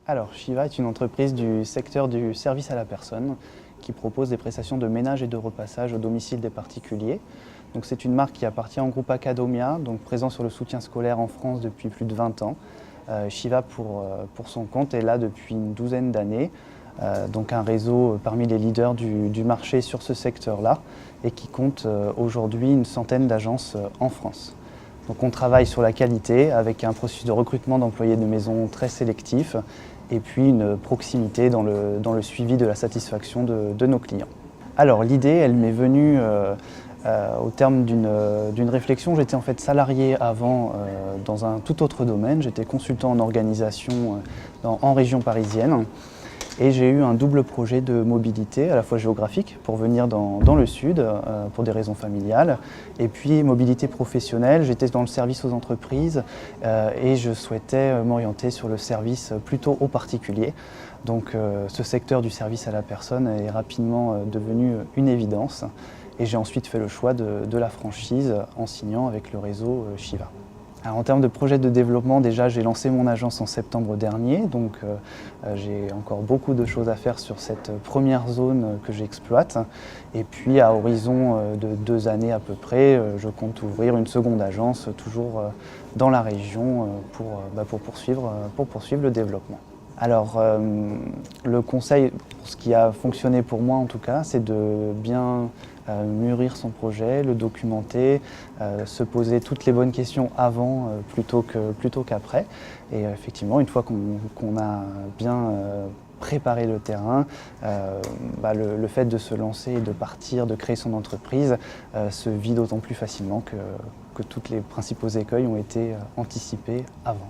Alors, Shiva est une entreprise du secteur du service à la personne qui propose des prestations de ménage et de repassage au domicile des particuliers. Donc, c'est une marque qui appartient au groupe Acadomia, donc présent sur le soutien scolaire en France depuis plus de 20 ans. Shiva, pour son compte, est là depuis une douzaine d'années, donc un réseau parmi les leaders du marché sur ce secteur-là et qui compte aujourd'hui une centaine d'agences en France. Donc on travaille sur la qualité avec un processus de recrutement d'employés de maison très sélectif et puis une proximité dans le suivi de la satisfaction de nos clients. Alors l'idée, elle m'est venue au terme d'une réflexion. J'étais en fait salarié avant dans un tout autre domaine. J'étais consultant en organisation en région parisienne. Et j'ai eu un double projet de mobilité, à la fois géographique, pour venir dans le sud, pour des raisons familiales, et puis mobilité professionnelle. J'étais dans le service aux entreprises et je souhaitais m'orienter sur le service plutôt aux particuliers. Donc ce secteur du service à la personne est rapidement devenu une évidence. Et j'ai ensuite fait le choix de la franchise en signant avec le réseau Shiva. Alors, en termes de projet de développement, déjà j'ai lancé mon agence en septembre dernier, donc j'ai encore beaucoup de choses à faire sur cette première zone que j'exploite. Et puis à horizon de 2 années à peu près, je compte ouvrir une seconde agence, toujours dans la région, pour poursuivre le développement. Alors le conseil, pour ce qui a fonctionné pour moi en tout cas, c'est de bien mûrir son projet, le documenter, se poser toutes les bonnes questions avant plutôt qu'après. Et effectivement, une fois qu'on a bien préparé le terrain, le fait de se lancer et de partir, de créer son entreprise, se vit d'autant plus facilement que tous les principaux écueils ont été anticipés avant.